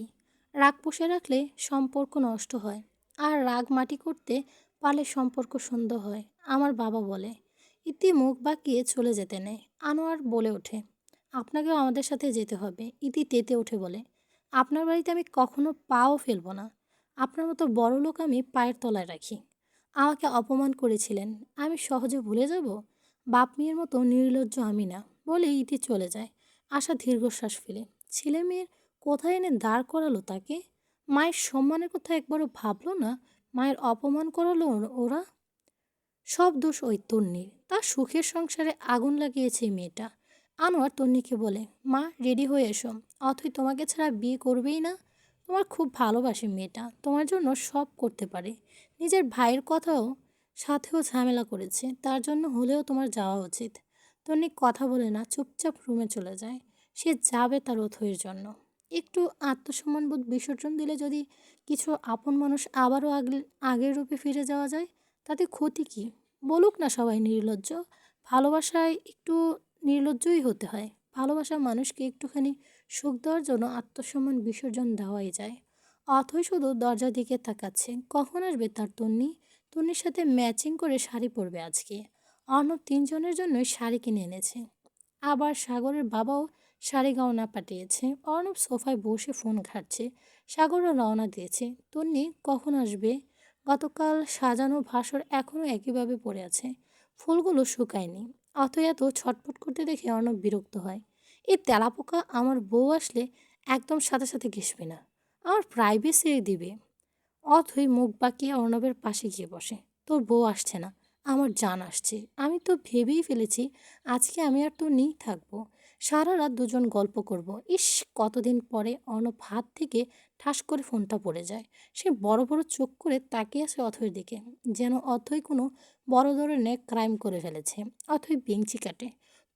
রাগ পুষে রাখলে সম্পর্ক নষ্ট হয়, আর রাগ মাটি করতে পারলে সম্পর্ক সুন্দর হয়, আমার বাবা বলে। ইতি মুখ বাঁকিয়ে চলে যেতে নেয়। আনোয়ার বলে ওঠে, আপনাকেও আমাদের সাথে যেতে হবে। ইতি তেতে ওঠে বলে, আপনার বাড়িতে আমি কখনো পাও ফেলবো না। আপনার মতো বড় লোক আমি পায়ের তলায় রাখি। আমাকে অপমান করেছিলেন, আমি সহজে ভুলে যাব? বাপ মেয়ের মতো নির্লজ্জ আমি না বলে ইতি চলে যায়। আশা দীর্ঘশ্বাস ফেলে। ছেলে মেয়ের কোথায় এনে দাঁড় করালো তাকে? মায়ের সম্মানের কথা একবারও ভাবলো না? মায়ের অপমান করালো ওরা। সব দোষ ওই তন্নির, তার সুখের সংসারে আগুন লাগিয়েছে এই মেয়েটা। আনোয়ার তন্নিকে বলে, মা রেডি হয়ে এসো, অথই তোমাকে ছাড়া বিয়ে করবেই না। তোমার খুব ভালোবাসে মেয়েটা, তোমার জন্য সব করতে পারে। নিজের ভাইয়ের কথাও সাথেও ঝামেলা করেছে, তার জন্য হলেও তোমার যাওয়া উচিত। তন্নি কথা বলে না, চুপচাপ রুমে চলে যায়। সে যাবে তার অথইয়ের জন্য। একটু আত্মসম্মানবোধ বিসর্জন দিলে যদি কিছু আপন মানুষ আবারও আগের রূপে ফিরে যাওয়া যায়, তাতে ক্ষতি কী? বলুক না সবাই নির্লজ্জ। ভালোবাসায় একটু নির্লজ্জই হতে হয়। ভালোবাসা মানুষকে একটুখানি সুখ দেওয়ার জন্য আত্মসম্মান বিসর্জন দেওয়াই যায়। অথই শুধু দরজার দিকে তাকাচ্ছে, কখন আসবে তার তন্নি। তন্নির সাথে ম্যাচিং করে শাড়ি পরবে আজকে। অর্ণব তিনজনের জন্যই শাড়ি কিনে এনেছে। আবার সাগরের বাবাও শাড়ি গয়না পাঠিয়েছে। অর্ণব সোফায় বসে ফোন ঘাঁটছে। সাগরও রওনা দিয়েছে। তন্নি কখন আসবে? গতকাল সাজানো ভাসর এখনও একইভাবে পড়ে আছে, ফুলগুলো শুকায়নি। অথই এত ছটফট করতে দেখে অর্ণব বিরক্ত হয়। এই তেলাপোকা আমার বউ আসলে একদম সাথে সাথে ঘেসবে না, আমার প্রাইভেসি দিবে। অথই মুখ বাঁকিয়ে অর্ণবের পাশে গিয়ে বসে। তোর বউ আসছে না, আমার জান আসছে। আমি তো ভেবেই ফেলেছি আজকে আমি আর তোর নেই থাকবো, সারা রাত দুজন গল্প করব। ইস, কতদিন পরে। অর্ণব হাত থেকে ঠাস করে ফোনটা পড়ে যায়। সে বড় বড় চোখ করে তাকিয়ে আছে অথইয়ের দিকে, যেন অথই কোনো বড় ধরনের ক্রাইম করে ফেলেছে। অথই বেঞ্চি কাটে।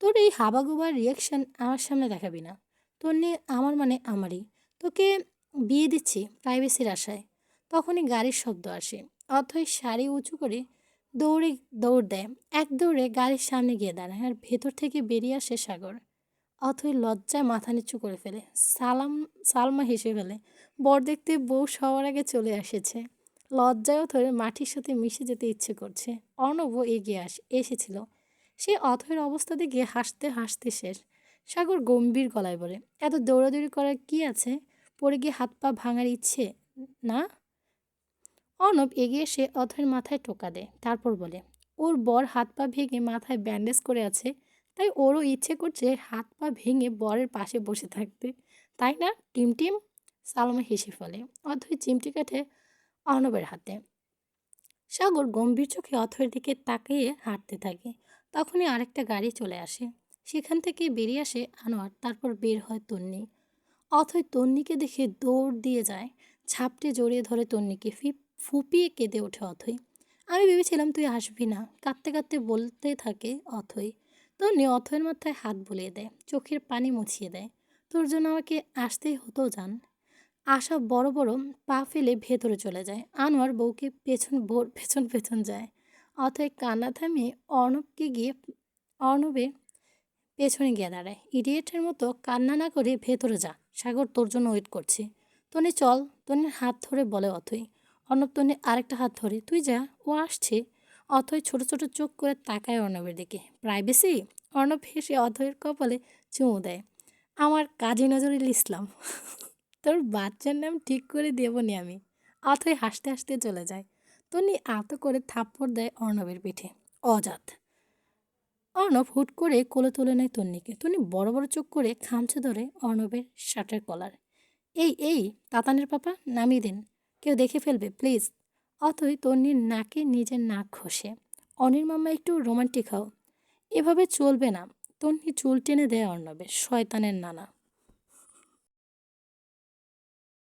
তোর এই হাবাগোবার রিয়াকশান আমার সামনে দেখাবি না। তোর নিয়ে আমার মানে আমারই। তোকে বিয়ে দিচ্ছি প্রাইভেসির আশায়। তখনই গাড়ির শব্দ আসে। অথই শাড়ি উঁচু করে দৌড়ে দৌড় দেয়। এক দৌড়ে গাড়ির সামনে গিয়ে দাঁড়ায়, আর ভেতর থেকে বেরিয়ে আসে সাগর। অথই লজ্জায় মাথা নিচু করে ফেলে। সালমা হেসে ফেলে। বর দেখতে বউ সবার আগে চলে এসেছে। লজ্জায় অথয়ের মাটির সাথে মিশে যেতে ইচ্ছে করছে। অর্ণবও এগিয়ে এসেছিল। সে অথয়ের অবস্থা দেখে হাসতে হাসতে শেষ। সাগর গম্ভীর গলায় বলে, এত দৌড়াদৌড়ি করার কি আছে? পড়ে গিয়ে হাত পা ভাঙার ইচ্ছে না? অর্ণব এগিয়ে এসে অথয়ের মাথায় টোকা দেয়, তারপর বলে, ওর বর হাত পা ভেঙে মাথায় ব্যান্ডেজ করে আছে, তাই ওরও ইচ্ছে করছে হাত পা ভেঙে বরের পাশে বসে থাকতে, তাই না টিম টিম? সালমা হেসে ফেলে। অথয় চিমটি কাটে অর্ণবের হাতে। সাগর গম্ভীর চোখে অথয়ের দিকে তাকিয়ে হাঁটতে থাকে। তখনই আরেকটা গাড়ি চলে আসে। সেখান থেকে বেরিয়ে আসে আনোয়ার, তারপর বের হয় তন্নি। অথয় তন্নিকে দেখে দৌড় দিয়ে যায়, ঝাপটে জড়িয়ে ধরে তন্নিকে। ফুপিয়ে কেঁদে ওঠে অথই। আমি ভেবেছিলাম তুই আসবি না, কাঁদতে কাঁদতে বলতে থাকে অথই। তন্নি অথয়ের মাথায় হাত বুলিয়ে দেয়, চোখের পানি মুছিয়ে দেয়। তোর জন্য আমাকে আসতেই হতো জান। আশা বড় বড় পা ফেলে ভেতরে চলে যায়। আনোয়ার বউকে পেছন পেছন যায়। অথয় কান্না থামিয়ে অর্ণবের পেছনে গিয়ে দাঁড়ায়। ইডিয়েটের মতো কান্না না করে ভেতরে যা, সাগর তোর জন্য ওয়েট করছে। তনি চল। তনির হাত ধরে বলে অথই। অর্ণব তনির আরেকটা হাত ধরে, তুই যা, ও আসছে। অথই ছোট ছোট চোখ করে তাকায় অর্ণবের দিকে। প্রাইভেসি। অর্ণব হেসে অথয়ের কপালে চুমু দেয়। আমার কাজী নজরুল ইসলাম। তোর বাচ্চার নাম ঠিক করে দেবনি আমি। অথই হাসতে হাসতে চলে যায়। তনি আলতো করে থাপ্পড় দেয় অর্ণবের পিঠে। অজাত। অর্ণব হুট করে কোলে তুলে নেয় তন্নিকে। তন্নি বড় বড় চোখ করে খামচে ধরে অর্ণবের শার্টের কলার। এই তাতানের পাপা, নামিয়ে দিন, কেউ দেখে ফেলবে প্লিজ। অথই তন্নির নাকে নিজের নাক ঘষে। অনির মাম্মা একটু রোমান্টিক হও। এভাবে চলবে না। তন্নি চুল টেনে দেয় অর্ণবের। শয়তানের নানা।